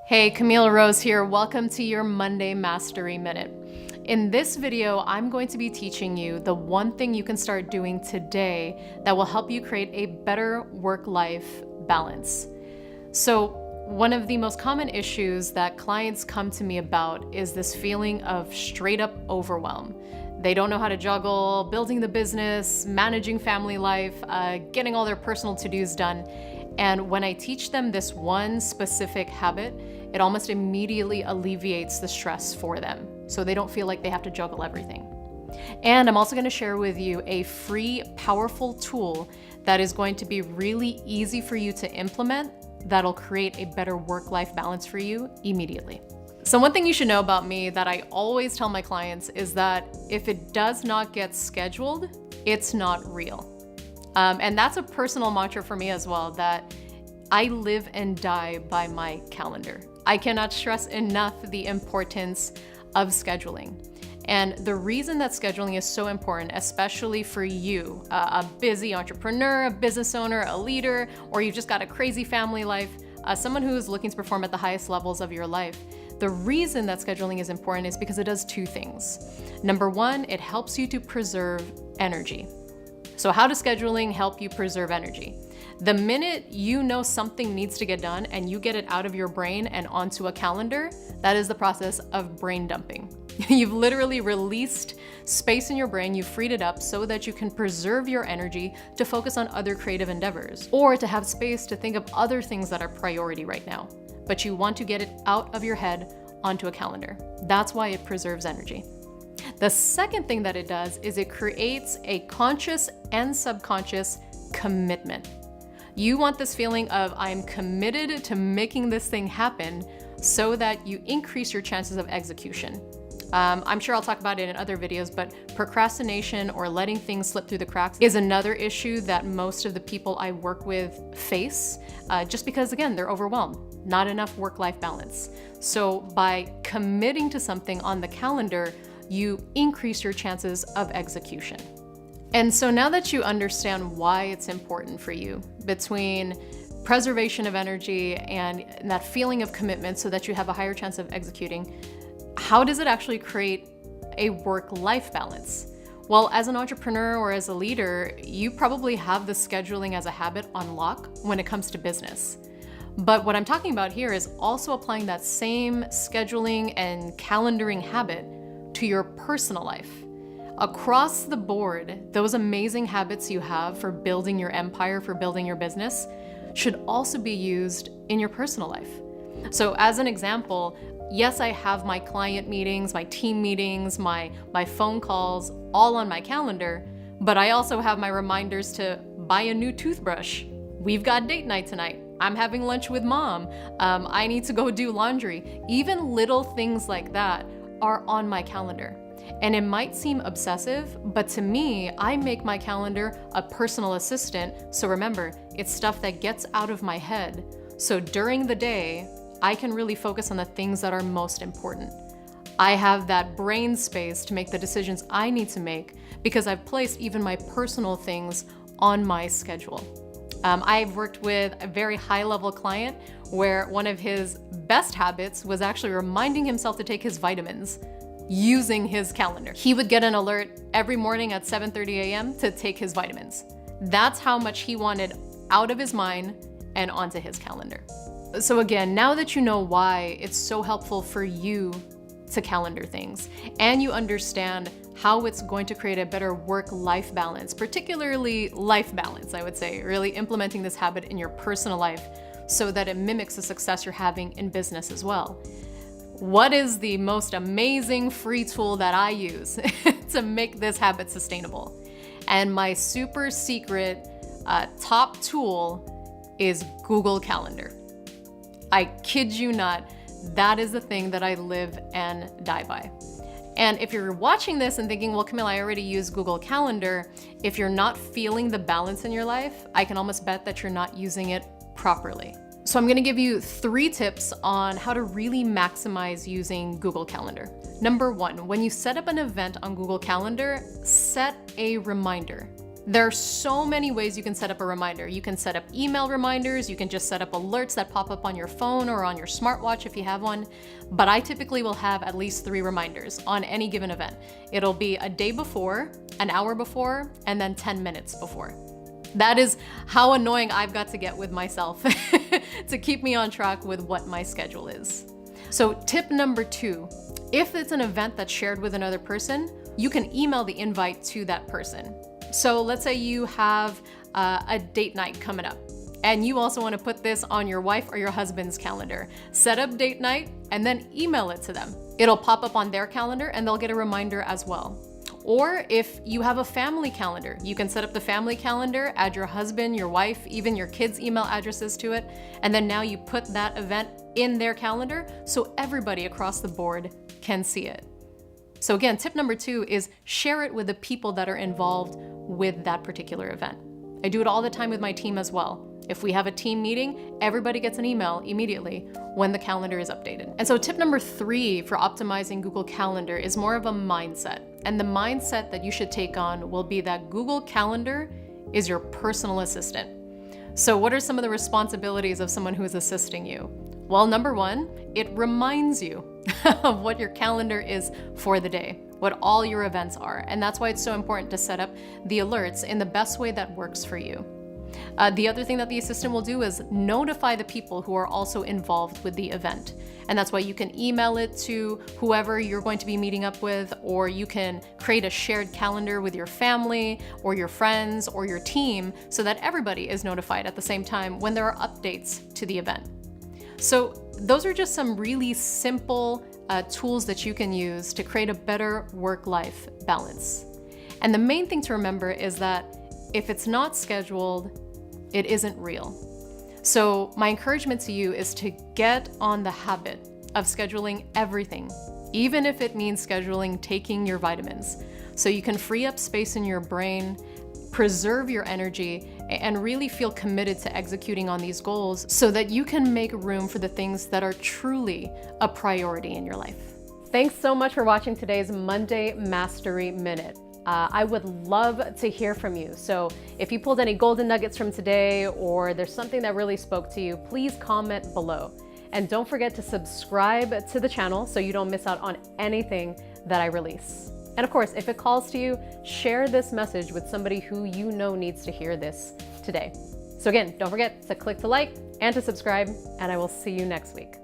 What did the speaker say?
Hey, Camille Rose here. Welcome to your Monday Mastery Minute. In this video, I'm going to be teaching you the one thing you can start doing today that will help you create a better work-life balance. So, one of the most common issues that clients come to me about is this feeling of straight up overwhelm. They don't know how to juggle building the business, managing family life, getting all their personal to-dos done. And when I teach them this one specific habit, it almost immediately alleviates the stress for them, so they don't feel like they have to juggle everything. And I'm also going to share with you a free, powerful tool that is going to be really easy for you to implement that'll create a better work-life balance for you immediately. So one thing you should know about me that I always tell my clients is that if it does not get scheduled, it's not real. And that's a personal mantra for me as well, that I live and die by my calendar. I cannot stress enough the importance of scheduling. And the reason that scheduling is so important, especially for you, a busy entrepreneur, a business owner, a leader, or you've just got a crazy family life, someone who is looking to perform at the highest levels of your life, the reason that scheduling is important is because it does two things. Number one, it helps you to preserve energy. So how does scheduling help you preserve energy? The minute you know something needs to get done and you get it out of your brain and onto a calendar, that is the process of brain dumping. You've literally released space in your brain, you've freed it up so that you can preserve your energy to focus on other creative endeavors, or to have space to think of other things that are priority right now. But you want to get it out of your head onto a calendar. That's why it preserves energy. The second thing that it does is it creates a conscious and subconscious commitment. You want this feeling of I'm committed to making this thing happen so that you increase your chances of execution. I'm sure I'll talk about it in other videos, but procrastination or letting things slip through the cracks is another issue that most of the people I work with face, just because, again, they're overwhelmed, not enough work-life balance. So by committing to something on the calendar, you increase your chances of execution. And so now that you understand why it's important for you, between preservation of energy and that feeling of commitment so that you have a higher chance of executing, how does it actually create a work-life balance? Well, as an entrepreneur or as a leader, you probably have the scheduling as a habit on lock when it comes to business. But what I'm talking about here is also applying that same scheduling and calendaring habit to your personal life. Across the board, those amazing habits you have for building your empire, for building your business, should also be used in your personal life. So as an example, yes, I have my client meetings, my team meetings, my phone calls all on my calendar, but I also have my reminders to buy a new toothbrush. We've got date night tonight. I'm having lunch with mom. I need to go do laundry. Even little things like that are on my calendar. And it might seem obsessive, but to me, I make my calendar a personal assistant. So remember, it's stuff that gets out of my head. So during the day, I can really focus on the things that are most important. I have that brain space to make the decisions I need to make because I've placed even my personal things on my schedule. I've worked with a very high-level client where one of his best habits was actually reminding himself to take his vitamins using his calendar. He would get an alert every morning at 7:30 a.m. to take his vitamins. That's how much he wanted out of his mind and onto his calendar. So again, now that you know why it's so helpful for you to calendar things, and you understand how it's going to create a better work-life balance, particularly life balance, I would say, really implementing this habit in your personal life so that it mimics the success you're having in business as well. What is the most amazing free tool that I use to make this habit sustainable? And my super secret top tool is Google Calendar. I kid you not, that is the thing that I live and die by. And if you're watching this and thinking, well, Camille, I already use Google Calendar, if you're not feeling the balance in your life, I can almost bet that you're not using it properly. So I'm gonna give you 3 tips on how to really maximize using Google Calendar. Number 1, when you set up an event on Google Calendar, set a reminder. There are so many ways you can set up a reminder. You can set up email reminders, you can just set up alerts that pop up on your phone or on your smartwatch if you have one, but I typically will have at least 3 reminders on any given event. It'll be a day before, an hour before, and then 10 minutes before. That is how annoying I've got to get with myself to keep me on track with what my schedule is. So tip number 2, if it's an event that's shared with another person, you can email the invite to that person. So let's say you have a date night coming up and you also want to put this on your wife or your husband's calendar. Set up date night and then email it to them. It'll pop up on their calendar and they'll get a reminder as well. Or if you have a family calendar, you can set up the family calendar, add your husband, your wife, even your kids' email addresses to it, and then now you put that event in their calendar so everybody across the board can see it. So again, tip number 2 is share it with the people that are involved with that particular event. I do it all the time with my team as well. If we have a team meeting, everybody gets an email immediately when the calendar is updated. And so tip number 3 for optimizing Google Calendar is more of a mindset. And the mindset that you should take on will be that Google Calendar is your personal assistant. So what are some of the responsibilities of someone who is assisting you? Well, number 1, it reminds you of what your calendar is for the day, what all your events are. And that's why it's so important to set up the alerts in the best way that works for you. The other thing that the assistant will do is notify the people who are also involved with the event. And that's why you can email it to whoever you're going to be meeting up with, or you can create a shared calendar with your family or your friends or your team so that everybody is notified at the same time when there are updates to the event. So those are just some really simple tools that you can use to create a better work-life balance. And the main thing to remember is that if it's not scheduled, it isn't real. So my encouragement to you is to get on the habit of scheduling everything, even if it means scheduling taking your vitamins, so you can free up space in your brain, preserve your energy, and really feel committed to executing on these goals so that you can make room for the things that are truly a priority in your life. Thanks so much for watching today's Monday Mastery Minute. I would love to hear from you. So if you pulled any golden nuggets from today or there's something that really spoke to you, please comment below. And don't forget to subscribe to the channel so you don't miss out on anything that I release. And of course, if it calls to you, share this message with somebody who you know needs to hear this today. So again, don't forget to click to like and to subscribe, and I will see you next week.